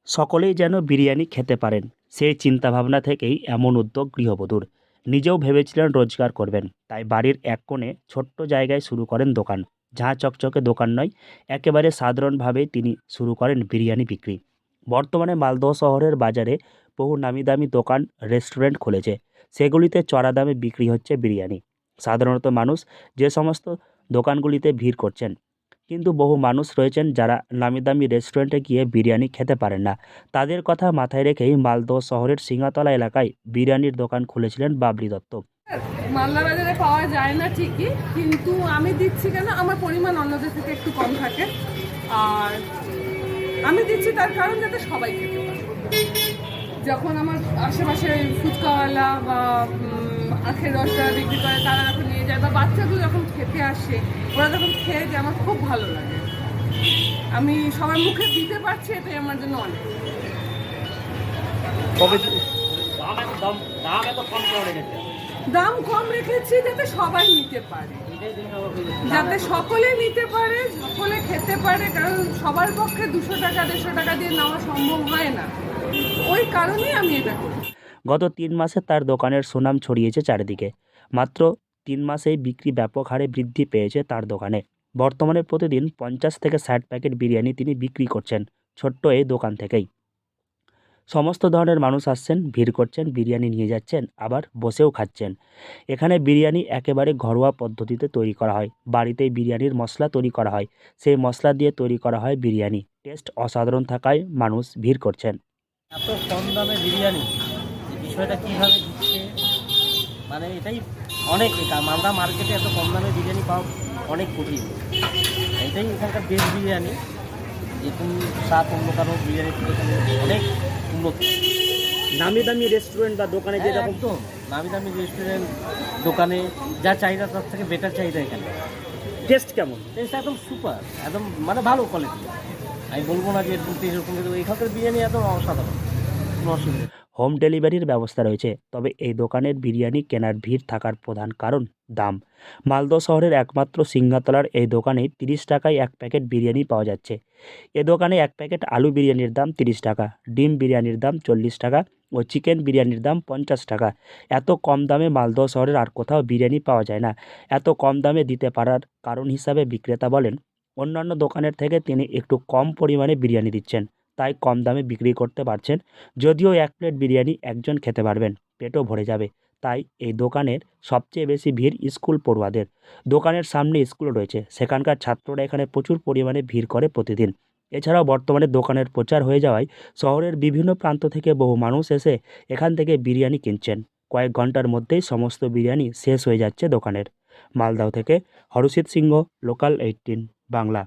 সকলেই যেন বিরিয়ানি খেতে পারেন, সেই চিন্তাভাবনা থেকেই এমন উদ্যোগ গৃহবধূর। নিজেও ভেবেছিলেন রোজগার করবেন, তাই বাড়ির এক কোণে ছোট্ট জায়গায় শুরু করেন দোকান। ঝাঁ চকচকে দোকান নয়, একেবারে সাধারণভাবেই তিনি শুরু করেন বিরিয়ানি বিক্রি। বর্তমানে মালদহ শহরের বাজারে বহু নামি দামি দোকান, রেস্টুরেন্ট খুলেছে। সেগুলিতে চড়া দামে বিক্রি হচ্ছে বিরিয়ানি। সাধারণত মানুষ যে সমস্ত দোকানগুলিতে ভিড় করছেন, কিন্তু বহু মানুষ রয়েছেন যারা নামিদামি রেস্টুরেন্টে গিয়ে বিরিয়ানি খেতে পারেন না। তাদের কথা মাথায় রেখেই মালদহ শহরের সিঙ্গাতলা এলাকায় বিরিয়ানির দোকান খুলেছিলেন বাবলি দত্ত। মালদা বাজারে পাওয়া যায় না ঠিকই, কিন্তু আমি দিচ্ছি কেন, আমার পরিমাণ অন্যদের থেকে একটু কম থাকে। আর আমি দিচ্ছি তার কারণ যাতে সবাই খেতে পারে। যখন আমার আশেপাশে ফুচকাওয়ালা বা আখের রসটা বিক্রি করে তারা যখন নিয়ে যায়, বা বাচ্চাগুলো যখন খেতে আসে, ওরা যখন খেয়ে যায়, আমার খুব ভালো লাগে। আমি সবার মুখে দিতে পারছি, এটাই আমার জন্য অনেক। দাম কম রেখেছি যাতে সবাই নিতে পারে, যাতে সকলে নিতে পারে, সকলে খেতে পারে। কারণ সবার পক্ষে 200 টাকা 150 টাকা দিয়ে নেওয়া সম্ভব হয় না, ওই কারণেই আমি এটা করি। গত 3 মাসে তার দোকানের সুনাম ছড়িয়েছে চারিদিকে। মাত্র 3 মাসেই বিক্রি ব্যাপক হারে বৃদ্ধি পেয়েছে তার দোকানে। বর্তমানে প্রতিদিন 50 থেকে 60 প্যাকেট বিরিয়ানি তিনি বিক্রি করছেন ছোট্ট এই দোকান থেকেই। সমস্ত ধরনের মানুষ আসছেন, ভিড় করছেন, বিরিয়ানি নিয়ে যাচ্ছেন, আবার বসেও খাচ্ছেন। এখানে বিরিয়ানি একেবারে ঘরোয়া পদ্ধতিতে তৈরি করা হয়। বাড়িতেই বিরিয়ানির মশলা তৈরি করা হয়, সেই মশলা দিয়ে তৈরি করা হয় বিরিয়ানি। টেস্ট অসাধারণ থাকায় মানুষ ভিড় করছেন। এত কম দামে বিরিয়ানি, এই বিষয়টা কীভাবে দিচ্ছে, মানে এটাই অনেক। মালদা মার্কেটে এত কম দামে বিরিয়ানি পাওয়া অনেক কঠিন। এটাই এখানকার বেস্ট বিরিয়ানি। এরকম স্বাদ অন্য কারো বিরিয়ানি থেকে অনেক উন্নত। নামি দামি রেস্টুরেন্ট বা দোকানে হ্যাঁ, একদম নামি দামি রেস্টুরেন্ট দোকানে যা চাহিদা তার থেকে বেটার চাহিদা এখানে। টেস্ট কেমন? টেস্ট একদম সুপার, একদম মানে ভালো কোয়ালিটি। আমি বলবো না যে এরকম টেস্ট এরকম, কিন্তু এখানকার বিরিয়ানি একদম অসাধারণ, কোনো অসুবিধা। হোম ডেলিভারির ব্যবস্থা রয়েছে, তবে এই দোকানের বিরিয়ানি কেনার ভিড় থাকার প্রধান কারণ দাম। মালদহ শহরের একমাত্র সিঙ্গাতলার এই দোকানে 30 টাকায় 1 প্যাকেট বিরিয়ানি পাওয়া যাচ্ছে। এ দোকানে 1 প্যাকেট আলু বিরিয়ানির দাম 30 টাকা, ডিম বিরিয়ানির দাম 40 টাকা ও চিকেন বিরিয়ানির দাম 50 টাকা। এত কম দামে মালদহ শহরের আর কোথাও বিরিয়ানি পাওয়া যায় না। এত কম দামে দিতে পারার কারণ হিসাবে বিক্রেতা বলেন, অন্যান্য দোকানের থেকে তিনি একটু কম পরিমাণে বিরিয়ানি দিচ্ছেন, তাই কম দামে বিক্রি করতে পারছেন। যদিও 1 প্লেট বিরিয়ানি একজন খেতে পারবেন, পেটও ভরে যাবে। তাই এই দোকানের সবচেয়ে বেশি ভিড় স্কুল পড়ুয়াদের। দোকানের সামনে স্কুল রয়েছে, সেখানকার ছাত্ররা এখানে প্রচুর পরিমাণে ভিড় করে প্রতিদিন। এছাড়াও বর্তমানে দোকানের প্রচার হয়ে যাওয়ায় শহরের বিভিন্ন প্রান্ত থেকে বহু মানুষ এসে এখান থেকে বিরিয়ানি কিনছেন। কয়েক ঘন্টার মধ্যেই সমস্ত বিরিয়ানি শেষ হয়ে যাচ্ছে দোকানের। মালদহ থেকে হরষিত সিংহ, লোকাল 18 বাংলা।